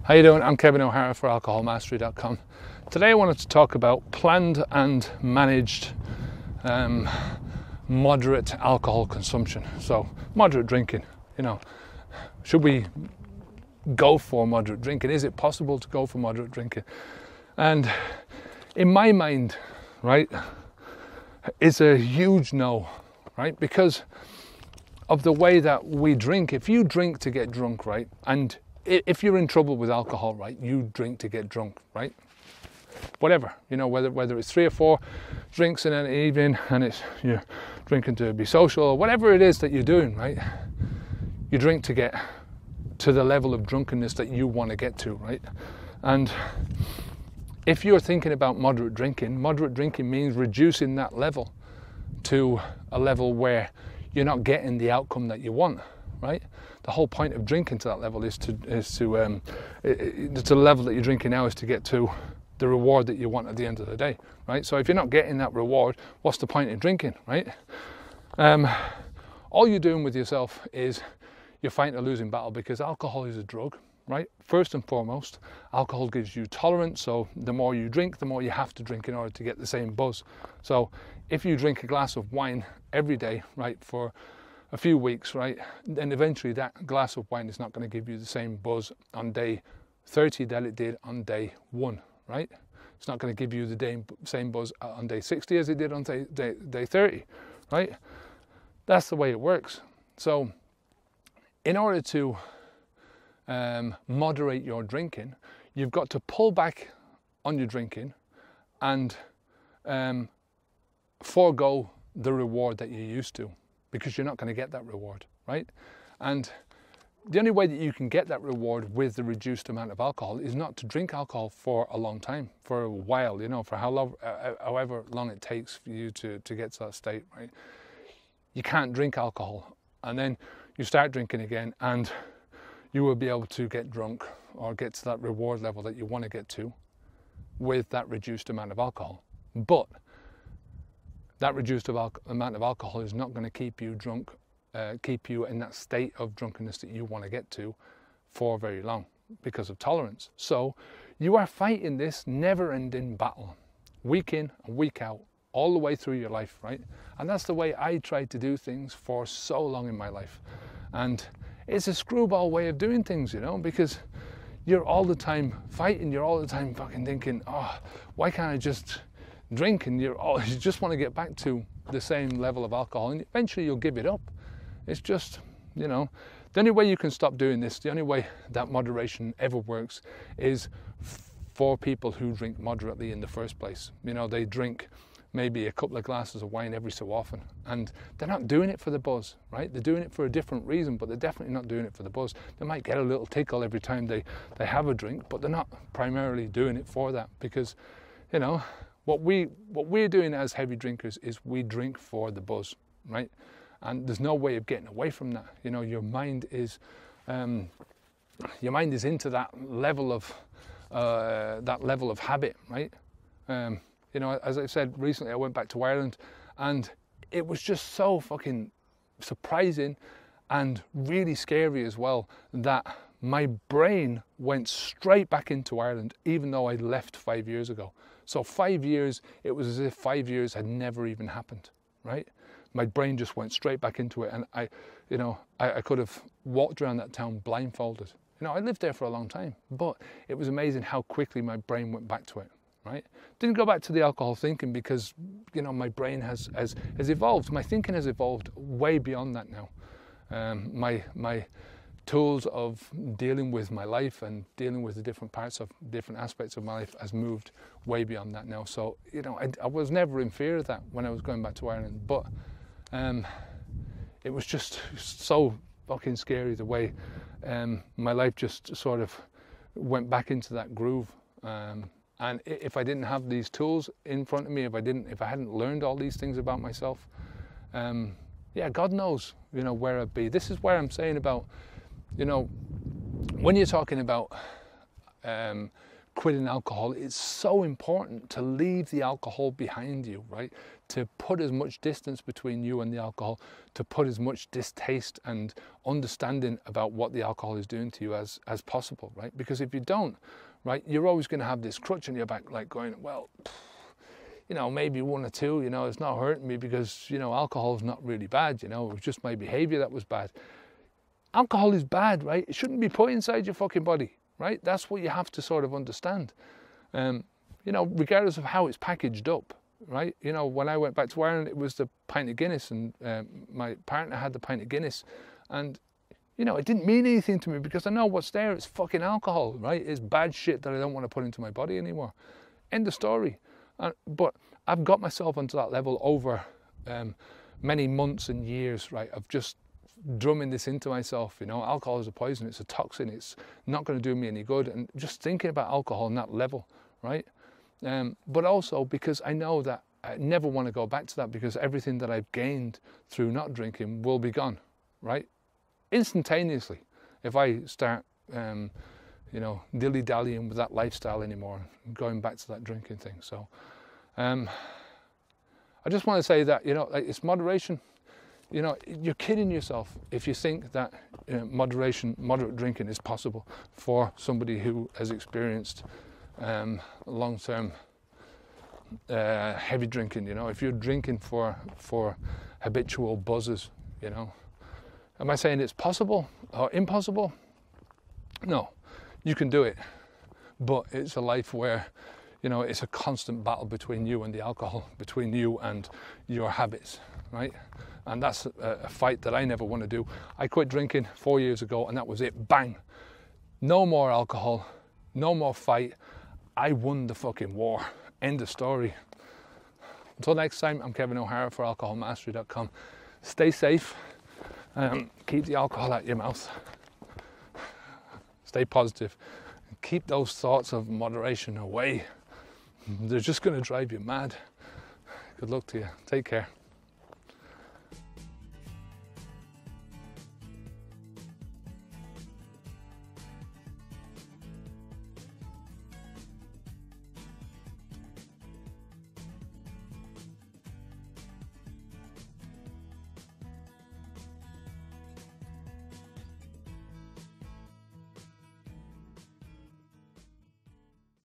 How you doing? I'm Kevin O'Hara for alcoholmastery.com. Today I wanted to talk about planned and managed moderate alcohol consumption. So moderate drinking, should we go for moderate drinking? Is it possible to go for moderate drinking? And in my mind, right, it's a huge no, right? Because of the way that we drink. If you drink to get drunk, right, and if you're in trouble with alcohol, right, you drink to get drunk, right? Whatever, whether it's 3 or 4 drinks in an evening and you're drinking to be social or whatever it is that you're doing, right? You drink to get to the level of drunkenness that you want to get to, right? And if you're thinking about moderate drinking means reducing that level to a level where you're not getting the outcome that you want, right? The whole point of drinking to that level is to the level that you're drinking now is to get to the reward that you want at the end of the day, right? So if you're not getting that reward, what's the point in drinking, right? All you're doing with yourself is you're fighting a losing battle, because alcohol is a drug, right? First and foremost, alcohol gives you tolerance, so the more you drink, the more you have to drink in order to get the same buzz. So if you drink a glass of wine every day, right, for a few weeks, right, then eventually that glass of wine is not going to give you the same buzz on day 30 that it did on day 1, right? It's not going to give you the same buzz on day 60 as it did on day 30, right? That's the way it works. So in order to moderate your drinking, you've got to pull back on your drinking and forego the reward that you're used to, because you're not going to get that reward, right? And the only way that you can get that reward with the reduced amount of alcohol is not to drink alcohol for a long time, for a while, for however long it takes for you to get to that state, right? You can't drink alcohol and then you start drinking again and you will be able to get drunk or get to that reward level that you want to get to with that reduced amount of alcohol. But that reduced amount of alcohol is not going to keep you drunk, keep you in that state of drunkenness that you want to get to for very long because of tolerance. So you are fighting this never-ending battle, week in and week out, all the way through your life, right? And that's the way I tried to do things for so long in my life. And it's a screwball way of doing things, because you're all the time fighting, you're all the time fucking thinking, oh, why can't I just drink? And you just want to get back to the same level of alcohol, and eventually you'll give it up. It's just, the only way you can stop doing this, the only way that moderation ever works is for people who drink moderately in the first place. They drink maybe a couple of glasses of wine every so often, and they're not doing it for the buzz, right? They're doing it for a different reason, but they're definitely not doing it for the buzz. They might get a little tickle every time they have a drink, but they're not primarily doing it for that, because what we're doing as heavy drinkers is we drink for the buzz, right? And there's no way of getting away from that. Your mind is into that level of habit, right? As I said recently, I went back to Ireland, and it was just so fucking surprising and really scary as well that my brain went straight back into Ireland, even though I left 5 years ago. So 5 years, it was as if 5 years had never even happened, right? My brain just went straight back into it, and I could have walked around that town blindfolded. I lived there for a long time, but it was amazing how quickly my brain went back to it, right? Didn't go back to the alcohol thinking because, my brain has evolved. My thinking has evolved way beyond that now. My tools of dealing with my life and dealing with the different aspects of my life has moved way beyond that now. So, I was never in fear of that when I was going back to Ireland, but it was just so fucking scary the way my life just sort of went back into that groove. And if I didn't have these tools in front of me, if I hadn't learned all these things about myself, God knows, where I'd be. This is where I'm saying about, when you're talking about quitting alcohol, it's so important to leave the alcohol behind you, right? To put as much distance between you and the alcohol, to put as much distaste and understanding about what the alcohol is doing to you as possible, right? Because if you don't, right, you're always going to have this crutch on your back, like going, well, you know, maybe one or two, you know, it's not hurting me because, you know, alcohol is not really bad, you know, it was just my behavior that was bad. Alcohol is bad, right? It shouldn't be put inside your fucking body, right? That's what you have to sort of understand. You know, regardless of how it's packaged up, right? You know, when I went back to Ireland, it was the pint of Guinness, and my partner had the pint of Guinness, and you know, it didn't mean anything to me because I know what's there. It's fucking alcohol, right? It's bad shit that I don't want to put into my body anymore. End of story. But I've got myself onto that level over many months and years, right, of just drumming this into myself. You know, alcohol is a poison, it's a toxin, it's not going to do me any good, and just thinking about alcohol on that level, right? But also because I know that I never want to go back to that, because everything that I've gained through not drinking will be gone, right? Instantaneously, if I start you know, dilly-dallying with that lifestyle anymore, going back to that drinking thing. So I just want to say that, you know, like, it's moderation. You know, you're kidding yourself if you think that moderate drinking is possible for somebody who has experienced long-term heavy drinking. You know, if you're drinking for habitual buzzes, you know, am I saying it's possible or impossible? No, you can do it, but it's a life where, you know, it's a constant battle between you and the alcohol, between you and your habits, right? And that's a fight that I never want to do. I quit drinking 4 years ago, and that was it. Bang. No more alcohol, no more fight. I won the fucking war. End of story. Until next time, I'm Kevin O'Hara for alcoholmastery.com. Stay safe. Keep the alcohol out of your mouth. Stay positive. Keep those thoughts of moderation away. They're just going to drive you mad. Good luck to you. Take care.